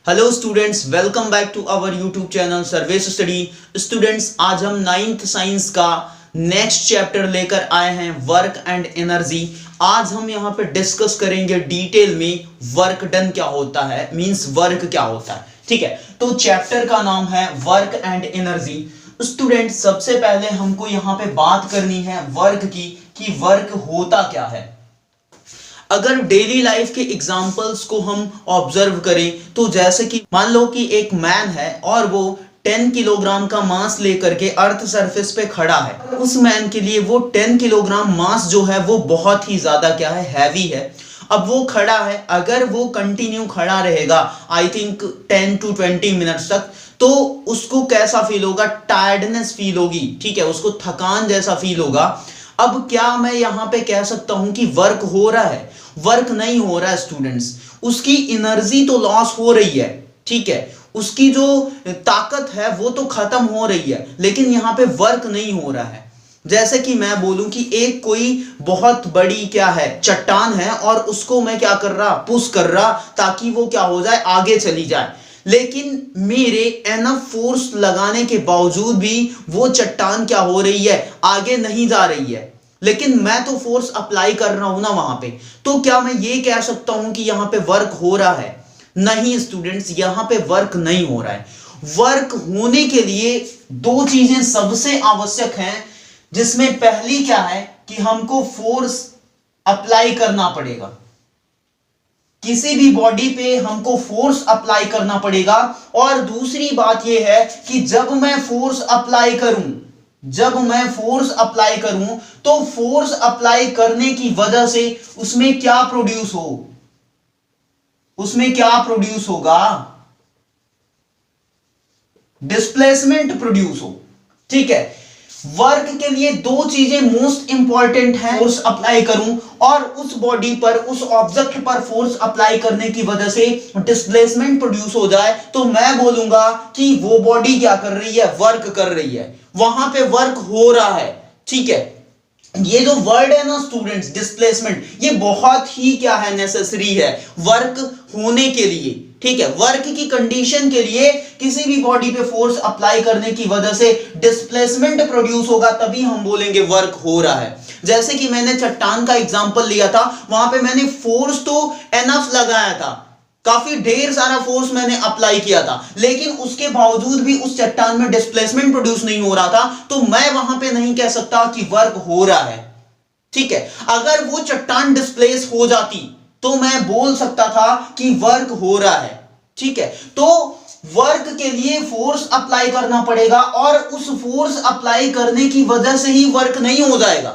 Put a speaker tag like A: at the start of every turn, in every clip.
A: Hello students, welcome back to our YouTube channel Sarvesh study. Students, आज हम 9th science का next chapter लेकर आए हैं, वर्क एंड एनर्जी। आज हम यहाँ पे डिस्कस करेंगे डिटेल में वर्क डन क्या होता है, मींस वर्क क्या होता है। ठीक है, तो चैप्टर का नाम है वर्क एंड एनर्जी। स्टूडेंट्स, सबसे पहले हमको यहाँ पे बात करनी है वर्क की, कि वर्क होता क्या है। अगर डेली लाइफ के एग्जाम्पल्स को हम ऑब्जर्व करें तो जैसे कि मान लो कि एक मैन है और वो 10 किलोग्राम का मास लेकर के अर्थ सरफेस पे खड़ा है। उस मैन के लिए वो 10 किलोग्राम मास जो है वो बहुत ही ज्यादा क्या है, हैवी है। अब वो खड़ा है, अगर वो कंटिन्यू खड़ा रहेगा आई थिंक 10 to 20 मिनट्स तक, तो उसको कैसा फील होगा, टायर्डनेस फील होगी। ठीक है, उसको थकान जैसा फील होगा। अब क्या मैं यहां पे कह सकता हूं कि वर्क हो रहा है? वर्क नहीं हो रहा है स्टूडेंट्स, उसकी एनर्जी तो लॉस हो रही है। ठीक है, उसकी जो ताकत है वो तो खत्म हो रही है, लेकिन यहां पे वर्क नहीं हो रहा है। जैसे कि मैं बोलूं कि एक कोई बहुत बड़ी क्या है, चट्टान है, और उसको मैं क्या कर रहा, पुश कर रहा ताकि वो क्या हो जाए, आगे चली जाए। लेकिन मेरे एनफ फोर्स लगाने के बावजूद भी वो चट्टान क्या हो रही है, आगे नहीं जा रही है। लेकिन मैं तो फोर्स अप्लाई कर रहा हूं ना वहां पे, तो क्या मैं ये कह सकता हूं कि यहां पे वर्क हो रहा है? नहीं स्टूडेंट्स, यहां पे वर्क नहीं हो रहा है। वर्क होने के लिए दो चीजें सबसे आवश्यक हैं, जिसमें पहली क्या है कि हमको फोर्स अप्लाई करना पड़ेगा। किसी भी बॉडी पे हमको फोर्स अप्लाई करना पड़ेगा। और दूसरी बात यह है कि जब मैं फोर्स अप्लाई करूं तो फोर्स अप्लाई करने की वजह से उसमें क्या प्रोड्यूस होगा, डिस्प्लेसमेंट प्रोड्यूस हो। ठीक है, वर्क के लिए दो चीजें मोस्ट इंपॉर्टेंट हैं। फोर्स अप्लाई करूं और उस बॉडी पर, उस ऑब्जेक्ट पर फोर्स अप्लाई करने की वजह से डिस्प्लेसमेंट प्रोड्यूस हो जाए, तो मैं बोलूंगा कि वो बॉडी क्या कर रही है, वर्क कर रही है, वहां पे वर्क हो रहा है। ठीक है, ये जो वर्ड है ना स्टूडेंट्स, डिस्प्लेसमेंट, ये बहुत ही क्या है, नेसेसरी है वर्क होने के लिए। ठीक है, वर्क की कंडीशन के लिए किसी भी बॉडी पे फोर्स अप्लाई करने की वजह से डिस्प्लेसमेंट प्रोड्यूस होगा, तभी हम बोलेंगे वर्क हो रहा है। जैसे कि मैंने चट्टान का एग्जांपल लिया था, वहां पे मैंने फोर्स तो एनफ लगाया था, काफी ढेर सारा फोर्स मैंने अप्लाई किया था, लेकिन उसके बावजूद भी उस चट्टान में डिस्प्लेसमेंट प्रोड्यूस नहीं हो रहा था, तो मैं वहां पे नहीं कह सकता कि वर्क हो रहा है। ठीक है, अगर वो चट्टान डिस्प्लेस हो जाती तो मैं बोल सकता था कि वर्क हो रहा है। ठीक है, तो वर्क के लिए फोर्स अप्लाई करना पड़ेगा, और उस फोर्स अप्लाई करने की वजह से ही वर्क नहीं हो जाएगा।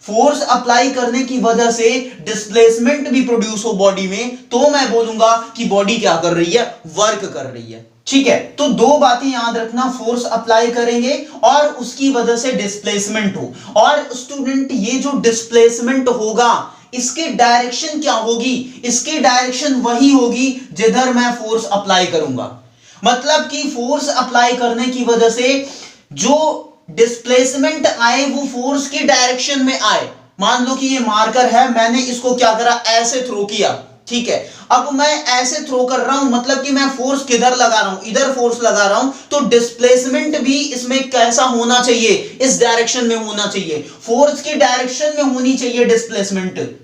A: फोर्स अप्लाई करने की वजह से डिस्प्लेसमेंट भी प्रोड्यूस हो बॉडी में, तो मैं बोलूंगा कि बॉडी क्या कर रही है, वर्क कर रही है। ठीक है, तो दो बातें याद रखना, फोर्स अप्लाई करेंगे और उसकी वजह से डिस्प्लेसमेंट हो। और स्टूडेंट, ये जो डिस्प्लेसमेंट होगा, इसकी डायरेक्शन क्या होगी? इसकी डायरेक्शन वही होगी जिधर मैं फोर्स अप्लाई करूंगा। मतलब कि फोर्स अप्लाई करने की वजह से जो डिस्प्लेसमेंट आए वो फोर्स की डायरेक्शन में आए। मान लो कि ये मार्कर है, मैंने इसको क्या करा, ऐसे थ्रो किया। ठीक है, अब मैं ऐसे थ्रो कर रहा हूं, मतलब कि मैं फोर्स किधर लगा रहा हूं, इधर फोर्स लगा रहा हूं, तो डिस्प्लेसमेंट भी इसमें कैसा होना चाहिए, इस डायरेक्शन में होना चाहिए, फोर्स की डायरेक्शन में होनी चाहिए डिस्प्लेसमेंट।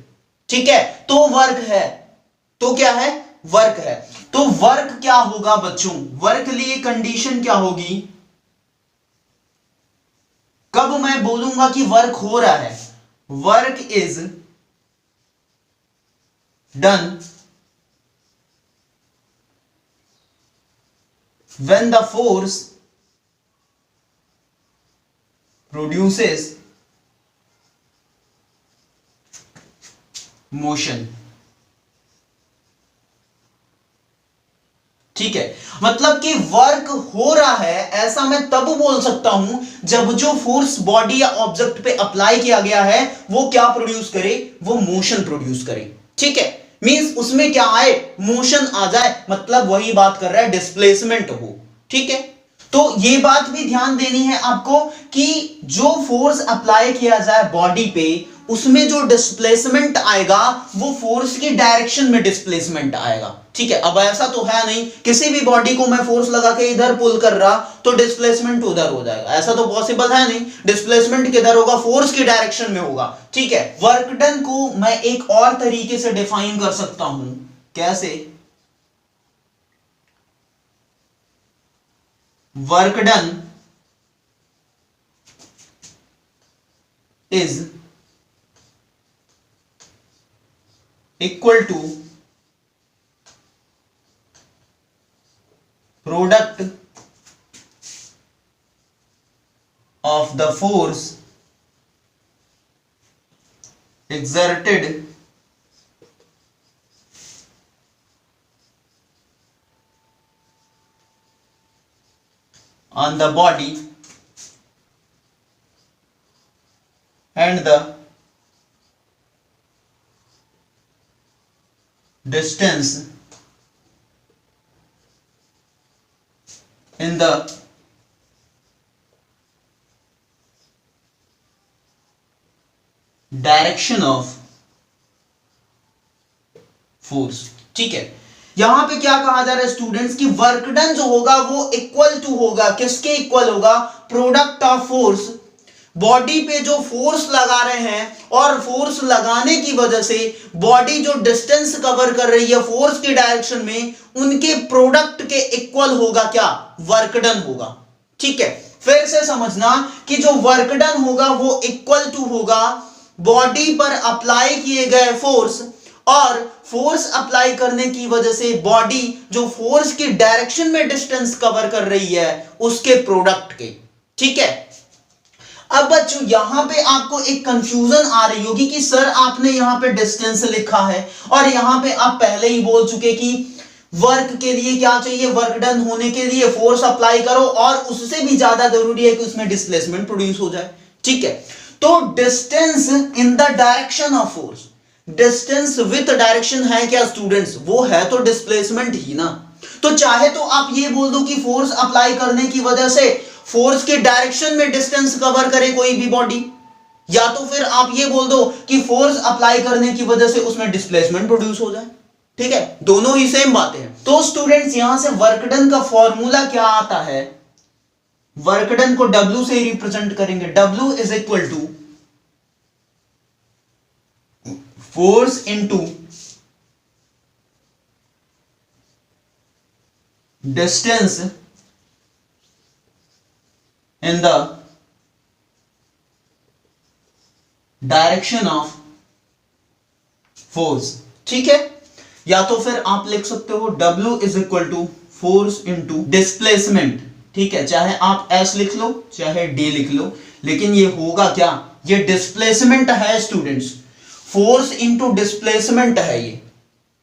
A: ठीक है, तो वर्क है, तो क्या है, वर्क है। तो वर्क क्या होगा बच्चों, वर्क लिए कंडीशन क्या होगी, कब मैं बोलूंगा कि वर्क हो रहा है? Work is done when the force produces motion। ठीक है, मतलब कि वर्क हो रहा है ऐसा मैं तब बोल सकता हूं जब जो फोर्स बॉडी या ऑब्जेक्ट पे अप्लाई किया गया है वो क्या प्रोड्यूस करे, वो मोशन प्रोड्यूस करे। ठीक है, मींस उसमें क्या आए, मोशन आ जाए, मतलब वही बात कर रहा है, डिस्प्लेसमेंट हो। ठीक है, तो ये बात भी ध्यान देनी है आपको कि जो फोर्स अप्लाई किया जाए बॉडी पे, उसमें जो डिस्प्लेसमेंट आएगा वो फोर्स की डायरेक्शन में डिस्प्लेसमेंट आएगा। ठीक है, अब ऐसा तो है नहीं किसी भी बॉडी को मैं फोर्स लगा के इधर पुल कर रहा तो डिस्प्लेसमेंट उधर हो जाएगा, ऐसा तो पॉसिबल है नहीं। डिस्प्लेसमेंट किधर होगा, फोर्स की डायरेक्शन में होगा। ठीक है, वर्क डन को मैं एक और तरीके से डिफाइन कर सकता हूं, कैसे? Work done is equal to product of the force exerted on the body and the distance in the direction of force. ठीक है, यहां पे क्या कहा जा रहा है स्टूडेंट्स की वर्क डन जो होगा वो इक्वल टू होगा, किसके इक्वल होगा? प्रोडक्ट ऑफ फोर्स, बॉडी पे जो फोर्स लगा रहे हैं और फोर्स लगाने की वजह से बॉडी जो डिस्टेंस कवर कर रही है फोर्स की डायरेक्शन में, उनके प्रोडक्ट के इक्वल होगा क्या? वर्क डन होगा। ठीक है, फिर से समझना कि जो वर्क डन होगा वो इक्वल टू होगा बॉडी पर अप्लाई किए गए फोर्स और फोर्स अप्लाई करने की वजह से बॉडी जो फोर्स की डायरेक्शन में डिस्टेंस कवर कर रही है उसके प्रोडक्ट के। ठीक है, अब बच्चों यहां पे आपको एक कंफ्यूजन आ रही होगी कि सर आपने यहां पे डिस्टेंस लिखा है और यहां पे आप पहले ही बोल चुके कि वर्क के लिए क्या चाहिए, वर्क डन होने के लिए फोर्स अप्लाई करो और उससे भी ज्यादा जरूरी है कि उसमें डिस्प्लेसमेंट प्रोड्यूस हो जाए। ठीक है, तो distance in the direction of force, distance with direction है क्या स्टूडेंट्स? वो है तो डिस्प्लेसमेंट ही ना। तो चाहे तो आप ये बोल दो कि फोर्स अप्लाई करने की वजह से फोर्स के डायरेक्शन में डिस्टेंस कवर करे कोई भी बॉडी, या तो फिर आप ये बोल दो कि फोर्स अप्लाई करने की वजह से उसमें डिस्प्लेसमेंट प्रोड्यूस हो जाए। ठीक है, दोनों ही सेम बातें हैं। तो स्टूडेंट्स यहां से वर्क डन का फॉर्मूला क्या आता है? वर्क डन को W से रिप्रेजेंट करेंगे। W is equal to force into distance in the direction of force। ठीक है, या तो फिर आप लिख सकते हो W is equal to force into displacement. ठीक है, चाहे आप S लिख लो चाहे D लिख लो, लेकिन ये होगा क्या? ये डिस्प्लेसमेंट है स्टूडेंट्स, फोर्स इंटू डिस्प्लेसमेंट है ये।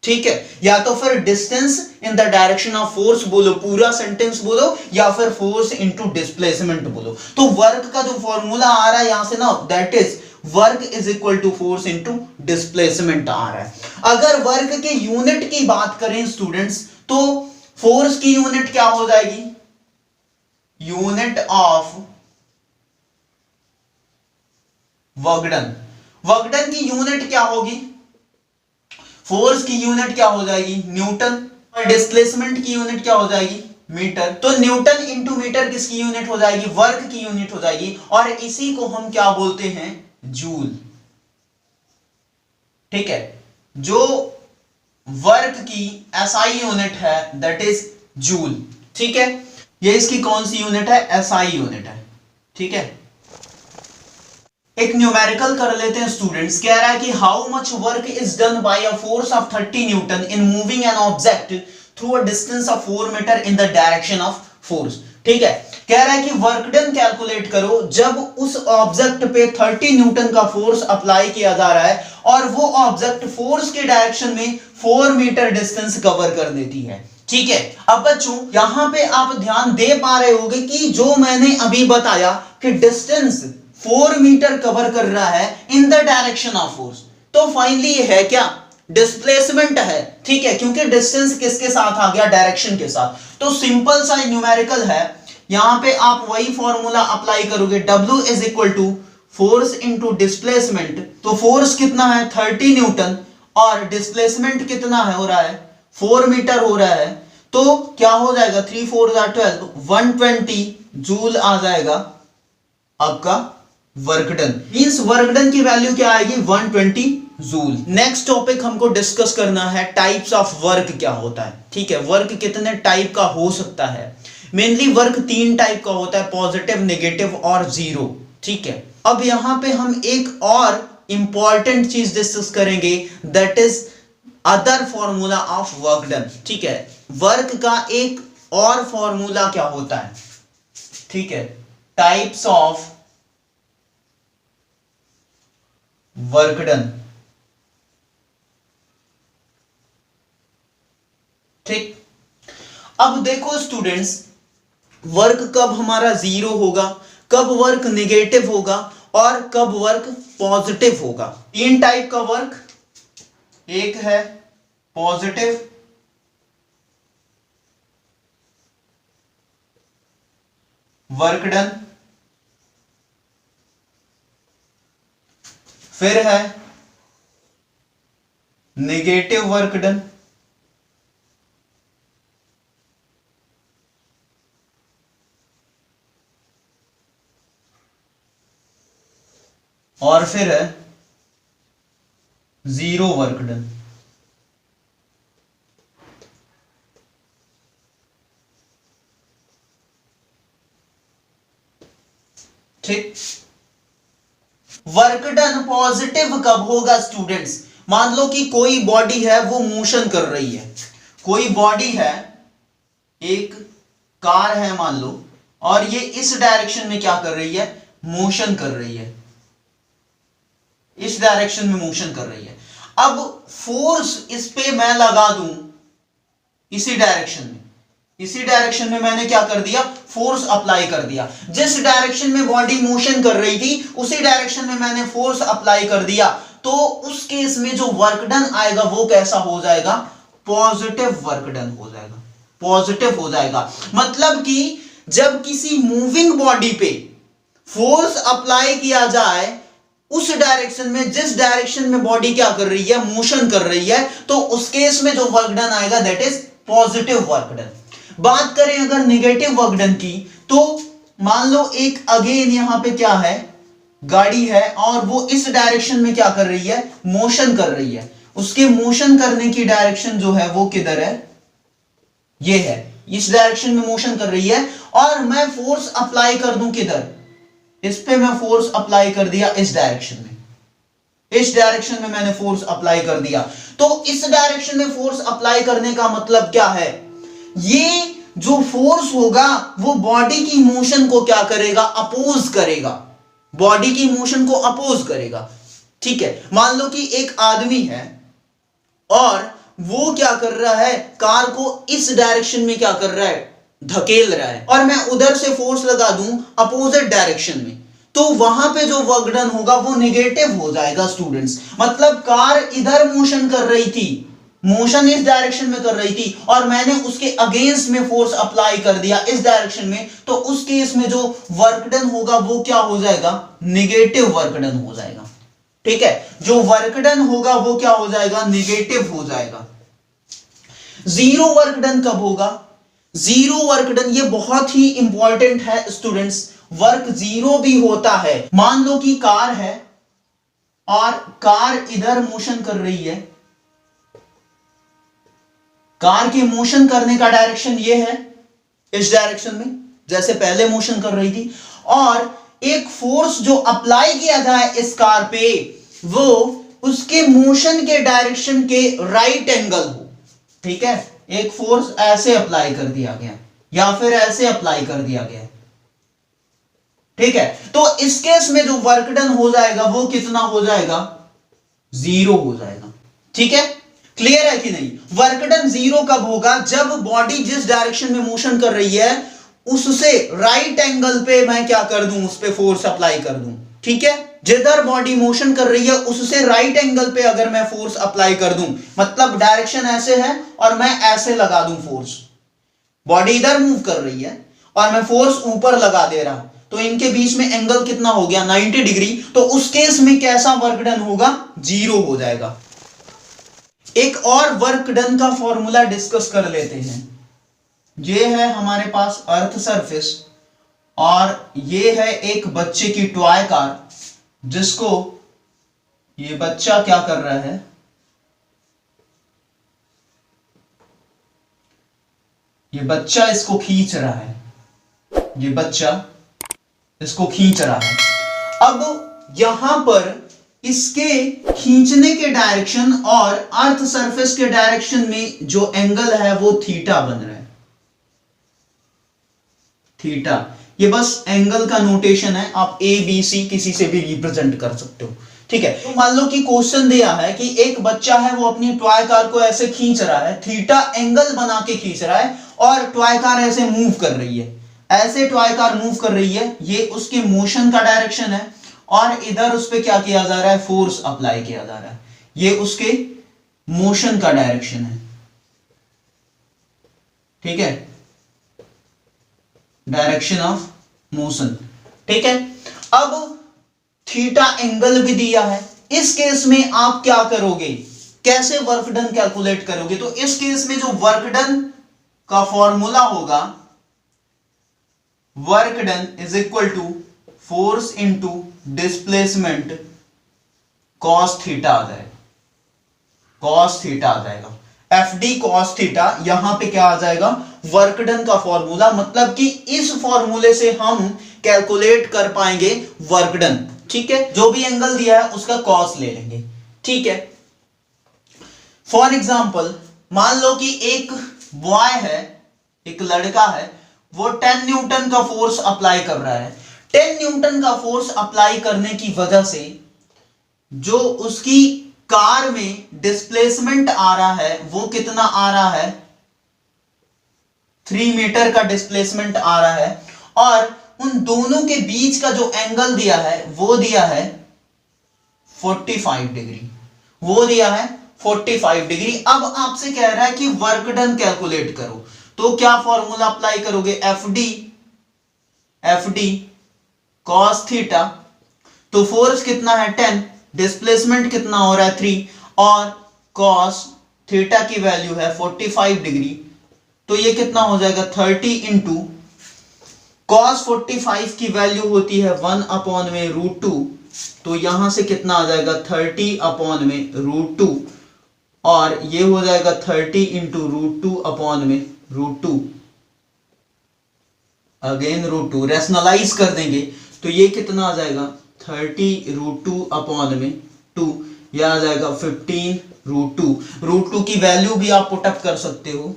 A: ठीक है, या तो फिर distance in the direction of force बोलो, पूरा सेंटेंस बोलो, या फिर फोर्स इनटू डिस्प्लेसमेंट बोलो। तो वर्क का जो फॉर्मूला आ रहा है यहां से ना, that is work is equal to force into displacement आ रहा है। अगर वर्क के यूनिट की बात करें स्टूडेंट्स तो फोर्स की यूनिट क्या हो जाएगी? Unit of work done. Work done की यूनिट क्या होगी? फोर्स की यूनिट क्या हो जाएगी? न्यूटन। और डिस्प्लेसमेंट की यूनिट क्या हो जाएगी? मीटर। तो न्यूटन इंटू मीटर किसकी यूनिट हो जाएगी? वर्क की यूनिट हो जाएगी, और इसी को हम क्या बोलते हैं? जूल। ठीक है, जो वर्क की SI यूनिट है दैट इज जूल। ठीक है, ये इसकी कौन सी यूनिट है? SI यूनिट है। ठीक है, एक न्यूमेरिकल कर लेते हैं स्टूडेंट्स। कह रहा है कि how much work is done by a force of 30 newton in moving an object through a distance of 4 metre in the direction of force. ठीक है, कह रहा है कि वर्क डन कैलकुलेट करो जब उस ऑब्जेक्ट पे 30 न्यूटन का फोर्स अप्लाई किया जा रहा है और वो ऑब्जेक्ट फोर्स के डायरेक्शन में 4 मीटर डिस्टेंस कवर कर देती है। ठीक है, अब बच्चों यहां पे आप ध्यान दे पा रहे होंगे कि जो मैंने अभी बताया कि डिस्टेंस 4 मीटर कवर कर रहा है इन द डायरेक्शन ऑफ फोर्स, तो फाइनली ये है क्या? डिस्प्लेसमेंट है। ठीक है, क्योंकि डिस्टेंस किसके साथ आ गया? डायरेक्शन के साथ। तो सिंपल सा न्यूमेरिकल है, यहां पे आप वही फॉर्मूला अप्लाई करोगे, W is equal to force into displacement, तो फोर्स कितना है 30 न्यूटन और डिस्प्लेसमेंट कितना है हो रहा है 4 मीटर हो रहा है, तो क्या हो जाएगा 3 4 12 120 जूल आ जाएगा आपका work done. Means work done की वैल्यू क्या आएगी 120 जूल। नेक्स्ट टॉपिक हमको डिस्कस करना है टाइप्स ऑफ वर्क क्या होता है। ठीक है, वर्क कितने टाइप का हो सकता है। मेनली वर्क 3 टाइप का होता है, पॉजिटिव, नेगेटिव और जीरो। ठीक है, अब यहां पे हम एक और इंपॉर्टेंट चीज डिस्कस करेंगे, that is other formula of work done. ठीक है, वर्क का एक और फॉर्मूला क्या होता है। ठीक है, टाइप्स ऑफ वर्क डन। ठीक, अब देखो स्टूडेंट्स, वर्क कब हमारा जीरो होगा, कब वर्क नेगेटिव होगा और कब वर्क पॉजिटिव होगा। 3 टाइप का वर्क, एक है पॉजिटिव, वर्क डन, फिर है नेगेटिव वर्क डन, और फिर है जीरो वर्क डन। ठीक, वर्क डन पॉजिटिव कब होगा स्टूडेंट्स, मान लो कि कोई बॉडी है वो मोशन कर रही है, कोई बॉडी है, एक कार है मान लो, और ये इस डायरेक्शन में क्या कर रही है, मोशन कर रही है, इस डायरेक्शन में मोशन कर रही है। अब फोर्स इस पे मैं लगा दूं इसी डायरेक्शन में मैंने क्या कर दिया, फोर्स अप्लाई कर दिया। जिस डायरेक्शन में बॉडी मोशन कर रही थी उसी डायरेक्शन में मैंने फोर्स अप्लाई कर दिया, तो उस केस में जो वर्क डन आएगा वो कैसा हो जाएगा, पॉजिटिव वर्क डन हो जाएगा, पॉजिटिव हो जाएगा। मतलब कि जब किसी मूविंग बॉडी पे फोर्स अप्लाई किया जाए उस डायरेक्शन में, जिस डायरेक्शन में बॉडी क्या कर रही है, मोशन कर रही है, तो उस केस में जो वर्क डन आएगा that is positive work done. बात करें अगर नेगेटिव वर्क डन की, तो मान लो एक अगेन यहां पे क्या है, गाड़ी है और वो इस डायरेक्शन में क्या कर रही है, मोशन कर रही है। उसके मोशन करने की डायरेक्शन जो है वो किधर है, ये है, इस डायरेक्शन में मोशन कर रही है, और मैं फोर्स अप्लाई कर दूं किधर, इस पे मैं फोर्स अप्लाई कर दिया इस डायरेक्शन में, इस डायरेक्शन में मैंने फोर्स अप्लाई कर दिया। तो इस डायरेक्शन में फोर्स अप्लाई करने का मतलब क्या है, ये जो फोर्स होगा वो बॉडी की मोशन को क्या करेगा, अपोज करेगा, बॉडी की मोशन को अपोज करेगा। ठीक है, मान लो कि एक आदमी है और वो क्या कर रहा है, कार को इस डायरेक्शन में क्या कर रहा है, धकेल रहा है, और मैं उधर से फोर्स लगा दूं अपोजिट डायरेक्शन में, तो वहां पे जो वर्क डन होगा वो नेगेटिव हो जाएगा स्टूडेंट्स। मतलब कार इधर मोशन कर रही थी, मोशन इस डायरेक्शन में कर रही थी, और मैंने उसके अगेंस्ट में फोर्स अप्लाई कर दिया इस डायरेक्शन में, तो उस केस में जो वर्क डन होगा वो क्या हो जाएगा, नेगेटिव वर्क डन हो जाएगा। ठीक है, जो वर्क डन होगा वो क्या हो जाएगा, नेगेटिव हो जाएगा। जीरो वर्क डन कब होगा, जीरो वर्क डन, ये बहुत ही इंपॉर्टेंट है स्टूडेंट्स। वर्क जीरो भी होता है, मान लो कि कार है और कार इधर मोशन कर रही है, कार के मोशन करने का डायरेक्शन ये है, इस डायरेक्शन में जैसे पहले मोशन कर रही थी, और एक फोर्स जो अप्लाई किया जाए इस कार पे वो उसके मोशन के डायरेक्शन के राइट एंगल हो। ठीक है, एक फोर्स ऐसे अप्लाई कर दिया गया या फिर ऐसे अप्लाई कर दिया गया। ठीक है, तो इस केस में जो वर्क डन हो जाएगा वो कितना हो जाएगा, जीरो हो जाएगा। ठीक है, क्लियर है कि नहीं। वर्क डन जीरो कब होगा, जब बॉडी जिस डायरेक्शन में मोशन कर रही है उससे राइट एंगल पे मैं क्या कर दूं, उस पे फोर्स अप्लाई कर दूं। ठीक है, जिधर बॉडी मोशन कर रही है उससे राइट एंगल पे अगर मैं फोर्स अप्लाई कर दूं, मतलब डायरेक्शन ऐसे है और मैं ऐसे लगा दूं फोर्स, बॉडी इधर मूव कर रही है और मैं फोर्स ऊपर लगा दे रहा हूं, तो इनके बीच में एंगल कितना हो गया 90 डिग्री, तो उस केस में कैसा वर्क डन होगा, 0 हो जाएगा। एक और वर्क डन का फॉर्मूला डिस्कस कर लेते हैं। ये है हमारे पास अर्थ सरफेस और ये है एक बच्चे की टॉय कार, जिसको ये बच्चा क्या कर रहा है, ये बच्चा इसको खींच रहा है, ये बच्चा इसको खींच रहा है। अब यहां पर इसके खींचने के डायरेक्शन और अर्थ सरफेस के डायरेक्शन में जो एंगल है वो थीटा बन रहा है, थीटा। ये बस एंगल का नोटेशन है, आप ए बी सी किसी से भी रिप्रेजेंट कर सकते हो, ठीक है। तो मान लो कि क्वेश्चन दिया है कि एक बच्चा है वो अपनी टॉय कार को ऐसे खींच रहा है, थीटा एंगल बना के खींच रहा है, और टॉय कार ऐसे मूव कर रही है, ऐसे टॉय कार मूव कर रही है, ये उसके मोशन का डायरेक्शन है, और इधर उस पे क्या किया जा रहा है, फोर्स अप्लाई किया जा रहा है, ये उसके मोशन का डायरेक्शन है, ठीक है, डायरेक्शन ऑफ मोशन, ठीक है। अब थीटा एंगल भी दिया है, इस केस में आप क्या करोगे, कैसे वर्क डन कैलकुलेट करोगे, तो इस केस में जो वर्क डन का फॉर्मूला होगा, work done is equal to force into displacement cos theta आ जाएगा, कॉस थीटा आ जाएगा, एफ डी कॉस थीटा, यहां पे क्या आ जाएगा, वर्क डन का फॉर्मूला, मतलब कि इस फॉर्मूले से हम कैलकुलेट कर पाएंगे वर्क डन, ठीक है। जो भी एंगल दिया है उसका कॉस ले लेंगे, ठीक है। फॉर एग्जाम्पल मान लो कि एक बॉय है, एक लड़का है, वो 10 न्यूटन का फोर्स अप्लाई कर रहा है। 10 न्यूटन का फोर्स अप्लाई करने की वजह से जो उसकी कार में डिस्प्लेसमेंट आ रहा है वो कितना आ रहा है, 3 मीटर का डिस्प्लेसमेंट आ रहा है, और उन दोनों के बीच का जो एंगल दिया है वो दिया है 45 डिग्री, वो दिया है 45 डिग्री। अब आपसे कह रहा है कि वर्क डन कैलकुलेट करो, तो क्या फॉर्मूला अप्लाई करोगे, एफ डी कॉस थीटा, तो फोर्स कितना है 10, डिस्प्लेसमेंट कितना हो रहा है 3, और कॉस थीटा की वैल्यू है 45 डिग्री, तो ये कितना हो जाएगा 30 इंटू कॉस 45 की वैल्यू होती है 1/√2, तो यहां से कितना आ जाएगा 30/√2, और ये हो जाएगा 30 इंटू √2/√2, अगेन √2, रैशनलाइज कर देंगे तो ये कितना आ जाएगा 30√2/2, यह आ जाएगा 15√2, √2 की वैल्यू भी आप पुटअप कर सकते हो,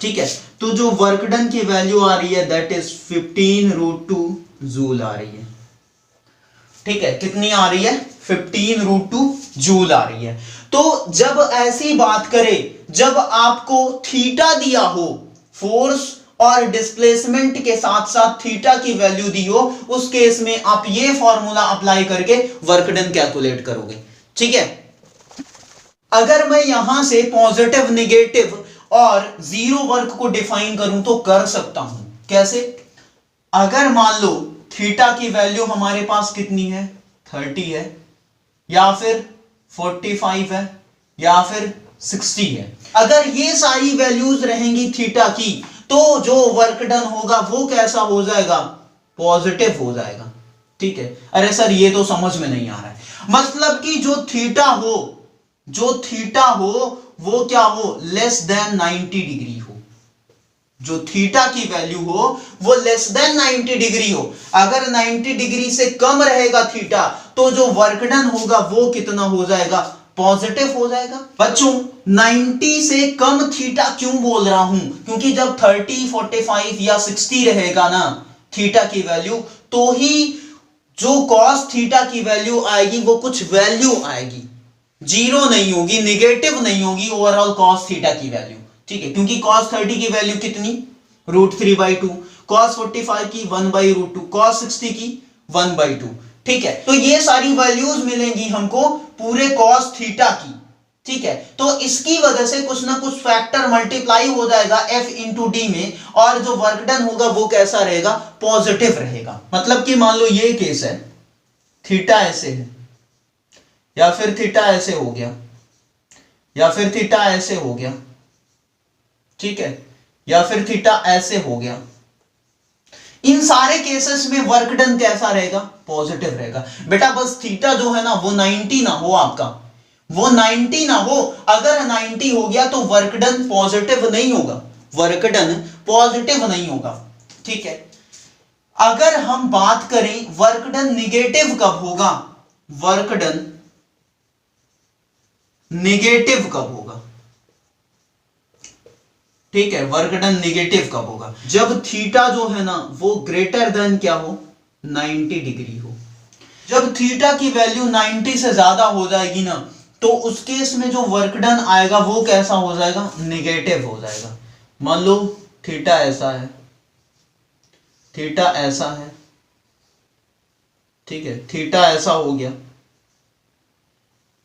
A: ठीक है। तो जो वर्क डन की वैल्यू आ रही है दैट इज 15√2 जूल आ रही है, ठीक है, कितनी आ रही है 15√2 जूल आ रही है। तो जब ऐसी बात करें, जब आपको थीटा दिया हो, फोर्स और डिस्प्लेसमेंट के साथ साथ थीटा की वैल्यू दी हो, उस केस में आप ये फॉर्मूला अप्लाई करके वर्क डन कैलकुलेट करोगे, ठीक है। अगर मैं यहां से पॉजिटिव, नेगेटिव और जीरो वर्क को डिफाइन करूं तो कर सकता हूं, कैसे, अगर मान लो थीटा की वैल्यू हमारे पास कितनी है 30 है, या फिर 45 है, या फिर 60 है, अगर ये सारी वैल्यूज रहेंगी थीटा की, तो जो वर्क डन होगा वो कैसा हो जाएगा, पॉजिटिव हो जाएगा, ठीक है। अरे सर ये तो समझ में नहीं आ रहा है, मतलब कि जो थीटा हो, जो थीटा हो वो क्या हो, लेस देन 90 डिग्री हो, जो थीटा की वैल्यू हो वो लेस देन 90 डिग्री हो। अगर 90 डिग्री से कम रहेगा थीटा, तो जो वर्क डन होगा वो कितना हो जाएगा, पॉजिटिव हो जाएगा। बच्चों 90 से कम थीटा क्यों बोल रहा हूं, क्योंकि जब 30, 45 या 60 रहेगा ना थीटा की वैल्यू, तो ही जो कॉस थीटा की वैल्यू आएगी वो कुछ वैल्यू आएगी, जीरो नहीं होगी, निगेटिव नहीं होगी ओवरऑल कॉस थीटा की वैल्यू, ठीक है। क्योंकि कॉस 30 की वैल्यू कितनी, √3/2, कॉस 45 की 1/√2, कॉस 60 की 1/2, ठीक है। तो ये सारी वैल्यूज मिलेंगी हमको पूरे कॉस थीटा की, ठीक है, तो इसकी वजह से कुछ ना कुछ फैक्टर मल्टीप्लाई हो जाएगा F इंटू डी में, और जो वर्क डन होगा वो कैसा रहेगा, पॉजिटिव रहेगा। मतलब कि मान लो ये केस है, थीटा ऐसे है, या फिर थीटा ऐसे हो गया, या फिर थीटा ऐसे हो गया, ठीक है, या फिर थीटा ऐसे हो गया। इन सारे केसेस में वर्क डन कैसा रहेगा, पॉजिटिव रहेगा। बेटा बस थीटा जो है ना वो 90 ना हो, आपका वो 90 ना हो। अगर 90 हो गया तो वर्क डन पॉजिटिव नहीं होगा, वर्क डन पॉजिटिव नहीं होगा, ठीक है। अगर हम बात करें वर्क डन निगेटिव कब होगा, वर्क डन निगेटिव कब होगा, ठीक है, वर्क डन निगेटिव कब होगा, जब थीटा जो है ना वो ग्रेटर देन क्या हो, 90 डिग्री हो। जब थीटा की वैल्यू 90 से ज्यादा हो जाएगी ना, तो उस केस में जो वर्क डन आएगा वो कैसा हो जाएगा, निगेटिव हो जाएगा। मान लो थीटा ऐसा है, थीटा ऐसा है, ठीक है, थीटा ऐसा हो गया,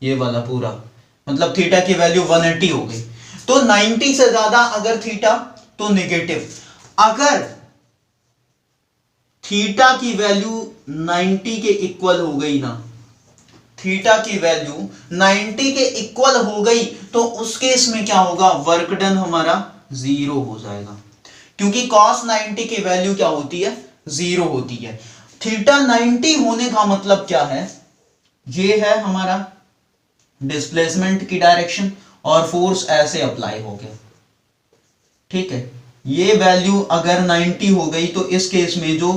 A: ये वाला पूरा, मतलब थीटा की वैल्यू 180 हो गई, तो 90 से ज्यादा अगर थीटा तो निगेटिव। अगर थीटा की वैल्यू 90 के इक्वल हो गई ना, थीटा की वैल्यू 90 के इक्वल हो गई, तो उस केस में क्या होगा, वर्क डन हमारा 0 हो जाएगा, क्योंकि cos 90 की वैल्यू क्या होती है, 0 होती है। थीटा 90 होने का मतलब क्या है, ये है हमारा डिस्प्लेसमेंट की डायरेक्शन, और फोर्स ऐसे अप्लाई हो गया, ठीक है। ये वैल्यू अगर 90 हो गई तो इस केस में जो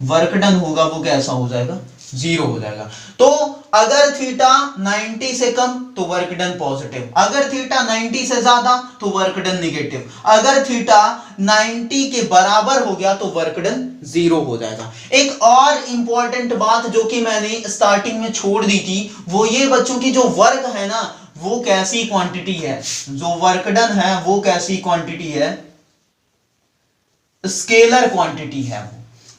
A: वर्क डन होगा वो कैसा हो जाएगा, 0 हो जाएगा। तो अगर थीटा 90 से कम तो वर्क डन पॉजिटिव, अगर थीटा 90 से ज्यादा तो वर्क डन निगेटिव, अगर थीटा 90 के बराबर हो गया तो वर्क डन 0 हो जाएगा। एक और इंपॉर्टेंट बात जो कि मैंने स्टार्टिंग में छोड़ दी थी, वो ये बच्चों की जो वर्क है ना वो कैसी क्वांटिटी है, जो वर्क डन है वो कैसी क्वांटिटी है, स्केलर क्वांटिटी है,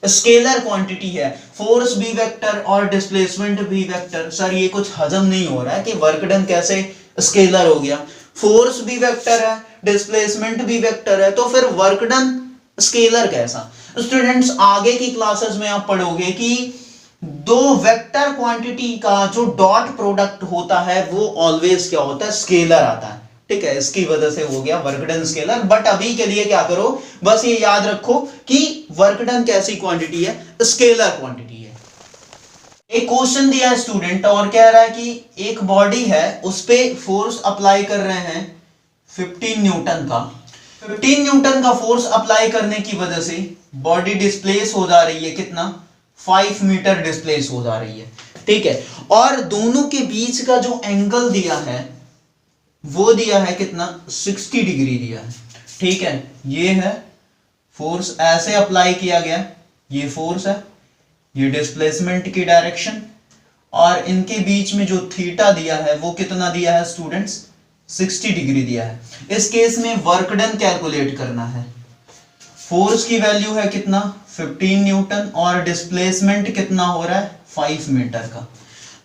A: स्केलर क्वांटिटी है। फोर्स भी वेक्टर और डिस्प्लेसमेंट भी वेक्टर। सर ये कुछ हजम नहीं हो रहा है कि वर्क डन कैसे स्केलर हो गया, फोर्स भी वेक्टर है, डिस्प्लेसमेंट भी वेक्टर है, तो फिर वर्क डन स्केलर कैसा। स्टूडेंट्स आगे की क्लासेस में आप पढ़ोगे कि दो वेक्टर क्वांटिटी का जो डॉट प्रोडक्ट होता है वो ऑलवेज क्या होता है, स्केलर आता है, ठीक है। इसकी वजह से हो गया वर्क डन स्केलर। बट अभी के लिए क्या करो, बस ये याद रखो कि वर्क डन कैसी क्वांटिटी है, स्केलर क्वांटिटी है। एक क्वेश्चन दिया है स्टूडेंट और कह रहा है कि एक बॉडी है, उस पे फोर्स अप्लाई कर रहे हैं 15 न्यूटन का। 15 न्यूटन का फोर्स अप्लाई करने की वजह से बॉडी डिस्प्लेस हो जा रही है, कितना, 5 मीटर डिस्प्लेस हो जा रही है, ठीक है। और दोनों के बीच का जो एंगल दिया है वो दिया है कितना, 60 डिग्री दिया है, ठीक है। ये है फोर्स, ऐसे अप्लाई किया गया, ये फोर्स है, ये डिस्प्लेसमेंट की डायरेक्शन, और इनके बीच में जो थीटा दिया है वो कितना दिया है स्टूडेंट्स, 60 डिग्री दिया है। इस केस में वर्क डन कैलकुलेट करना है। फोर्स की वैल्यू है कितना, 15 न्यूटन, और डिस्प्लेसमेंट कितना हो रहा है, 5 मीटर का।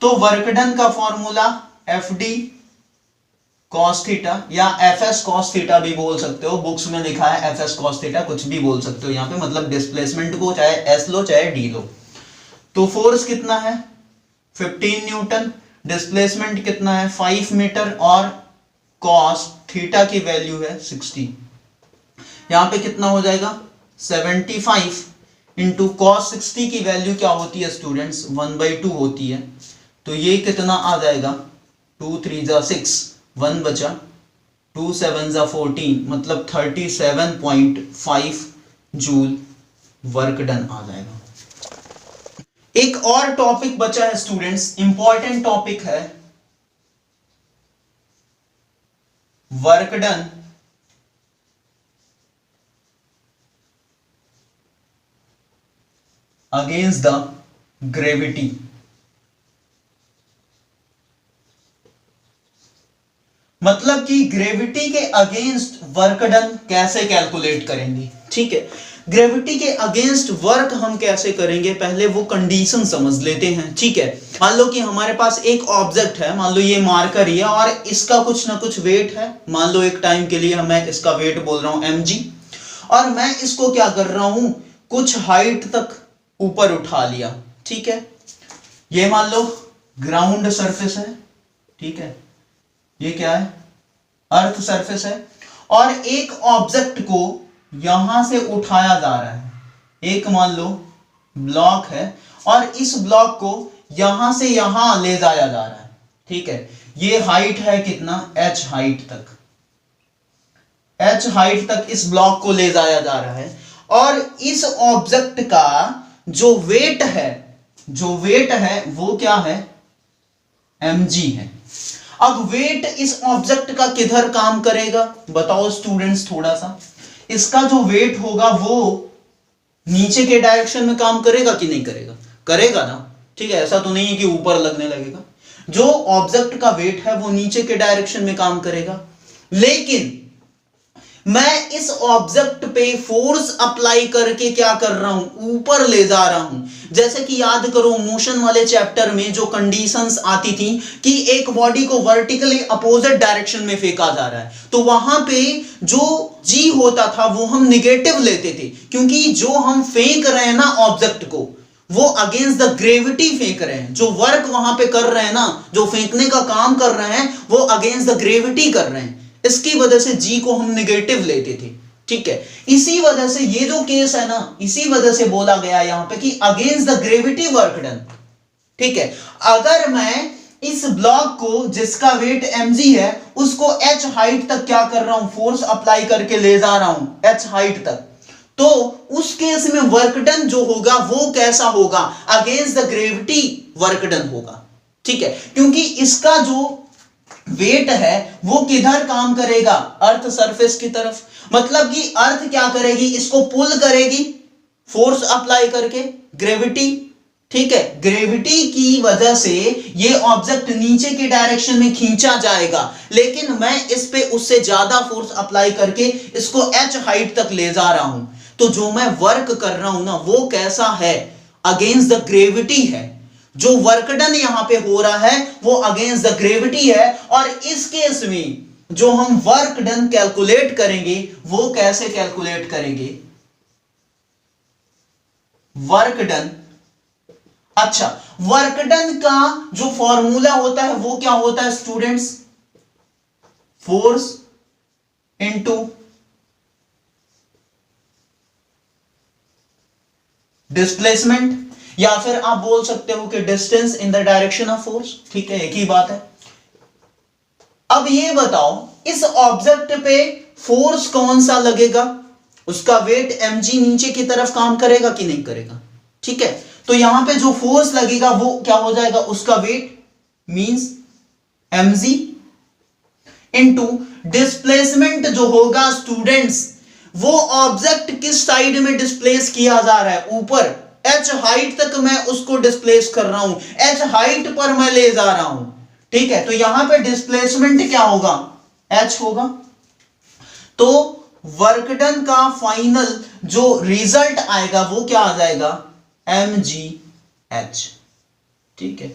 A: तो वर्क डन का formula F D cos theta, या एफ एस कॉस थीटा भी बोल सकते हो, बुक्स में लिखा है एफ एस कॉस थीटा, कुछ भी बोल सकते हो यहाँ पे, मतलब डिस्प्लेसमेंट को चाहे एस लो चाहे डी लो। तो फोर्स कितना है, 15 न्यूटन, डिस्प्लेसमेंट कितना है, 5 मीटर, और कॉस थीटा की वैल्यू है 60। यहां पे कितना हो जाएगा, 75 इंटू कॉस 60 की वैल्यू क्या होती है स्टूडेंट्स, 1/2 होती है। तो ये कितना आ जाएगा, 2 3 जा 6, 1 बचा, 2 7 जा 14, मतलब 37.5 जूल वर्क डन आ जाएगा। एक और टॉपिक बचा है स्टूडेंट्स, इंपॉर्टेंट टॉपिक है, work done against the gravity. मतलब कि ग्रेविटी के अगेंस्ट वर्क डन कैसे कैलकुलेट करेंगे, ठीक है। ग्रेविटी के अगेंस्ट वर्क हम कैसे करेंगे, पहले वो कंडीशन समझ लेते हैं। ठीक है, मान लो कि हमारे पास एक ऑब्जेक्ट है, मान लो ये मार्कर ही है और इसका कुछ ना कुछ वेट है। मान लो एक टाइम के लिए मैं इसका वेट बोल रहा हूं mg, और मैं इसको क्या कर रहा हूं, कुछ हाइट तक ऊपर उठा लिया। ठीक है, ये मान लो ग्राउंड सरफेस है। ठीक है, ये क्या है, अर्थ सरफेस है, और एक ऑब्जेक्ट को यहां से उठाया जा रहा है। एक मान लो ब्लॉक है और इस ब्लॉक को यहां से यहां ले जाया जा रहा है। ठीक है, ये हाइट है कितना, h हाइट तक, h हाइट तक इस ब्लॉक को ले जाया जा रहा है, और इस ऑब्जेक्ट का जो वेट है वो क्या है, mg है। अब वेट इस ऑब्जेक्ट का किधर काम करेगा, बताओ स्टूडेंट्स थोड़ा सा। इसका जो वेट होगा वो नीचे के डायरेक्शन में काम करेगा कि नहीं करेगा, करेगा ना। ठीक है, ऐसा तो नहीं है कि ऊपर लगने लगेगा। जो ऑब्जेक्ट का वेट है वो नीचे के डायरेक्शन में काम करेगा, लेकिन मैं इस ऑब्जेक्ट पे फोर्स अप्लाई करके क्या कर रहा हूं, ऊपर ले जा रहा हूं। जैसे कि याद करो मोशन वाले चैप्टर में जो कंडीशंस आती थी कि एक बॉडी को वर्टिकली अपोजिट डायरेक्शन में फेंका जा रहा है, तो वहां पे जो जी होता था वो हम निगेटिव लेते थे, क्योंकि जो हम फेंक रहे हैं ना ऑब्जेक्ट को, वो अगेंस्ट द ग्रेविटी फेंक रहे हैं। जो वर्क वहां पे कर रहे हैं ना, जो फेंकने का काम कर रहे हैं, वो अगेंस्ट द ग्रेविटी कर रहे हैं। इसकी वजह से जी को हम नेगेटिव लेते थे। ठीक है, इसी वजह से ये जो केस है ना, इसी वजह से बोला गया यहां पे कि against the gravity work done. ठीक है, अगर मैं इस ब्लॉक को जिसका वेट mg है उसको h हाइट तक क्या कर रहा हूं, फोर्स अप्लाई करके ले जा रहा हूं h हाइट तक, तो उस केस में वर्क डन जो होगा वो कैसा होगा, against the gravity work done होगा। ठीक है, क्योंकि इसका जो वेट है वो किधर काम करेगा, अर्थ सरफेस की तरफ। मतलब कि अर्थ क्या करेगी, इसको पुल करेगी फोर्स अप्लाई करके, ग्रेविटी। ठीक है, ग्रेविटी की वजह से ये ऑब्जेक्ट नीचे के डायरेक्शन में खींचा जाएगा, लेकिन मैं इस पे उससे ज्यादा फोर्स अप्लाई करके इसको h हाइट तक ले जा रहा हूं। तो जो मैं वर्क कर रहा हूं ना वो कैसा है, अगेंस्ट द ग्रेविटी है। जो वर्क डन यहां पे हो रहा है वो अगेंस्ट द ग्रेविटी है, और इस केस में जो हम वर्क डन कैलकुलेट करेंगे वो कैसे कैलकुलेट करेंगे, वर्क डन। अच्छा, वर्क डन का जो फॉर्मूला होता है वो क्या होता है स्टूडेंट्स, फोर्स इनटू डिस्प्लेसमेंट, या फिर आप बोल सकते हो कि distance in the direction of force. ठीक है, एक ही बात है। अब ये बताओ इस ऑब्जेक्ट पे फोर्स कौन सा लगेगा, उसका वेट mg नीचे की तरफ काम करेगा कि नहीं करेगा। ठीक है, तो यहां पे जो फोर्स लगेगा वो क्या हो जाएगा, उसका weight means mg into displacement जो होगा स्टूडेंट्स, वो ऑब्जेक्ट किस साइड में डिस्प्लेस किया जा रहा है, ऊपर h हाइट तक मैं उसको डिस्प्लेस कर रहा हूं, h हाइट पर मैं ले जा रहा हूं। ठीक है, तो यहां पे डिस्प्लेसमेंट क्या होगा, h होगा। तो वर्क डन का फाइनल जो रिजल्ट आएगा वो क्या आ जाएगा, mgh। ठीक है,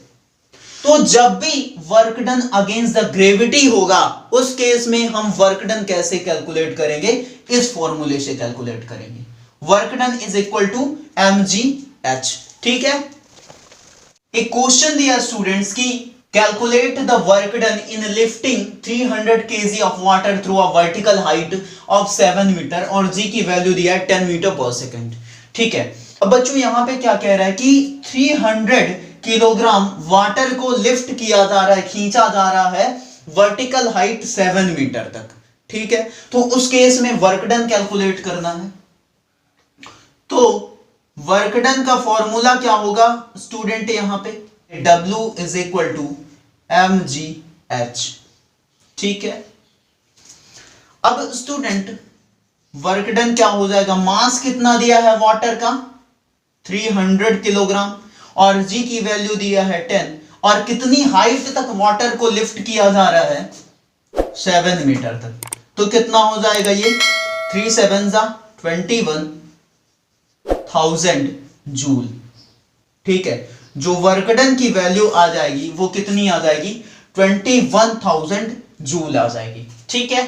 A: तो जब भी work done against the gravity होगा उस केस में हम वर्क डन कैसे कैलकुलेट करेंगे, इस फॉर्मूले से कैलकुलेट करेंगे। Work done is equal to mgh। ठीक है, एक क्वेश्चन दिया स्टूडेंट्स की calculate the work done in lifting 300 kg of water through a vertical height of 7 metre, और g की वैल्यू दिया है 10 मीटर पर सेकंड। ठीक है, अब बच्चों यहां पे क्या कह रहा है कि 300 किलोग्राम वाटर को लिफ्ट किया जा रहा है, खींचा जा रहा है वर्टिकल हाइट 7 मीटर तक। ठीक है, तो उस केस में वर्क डन कैलकुलेट करना है। तो वर्क डन का फॉर्मूला क्या होगा स्टूडेंट, यहां पे W is equal to mgh। ठीक है, अब स्टूडेंट वर्क डन क्या हो जाएगा, मास कितना दिया है वाटर का 300 किलोग्राम, और g की वैल्यू दिया है 10, और कितनी हाइट तक वाटर को लिफ्ट किया जा रहा है 7 मीटर तक। तो कितना हो जाएगा ये 3 7 जा 21,000 जूल। ठीक है, जो वर्क डन की वैल्यू आ जाएगी वो कितनी आ जाएगी, 21,000 जूल आ जाएगी। ठीक है।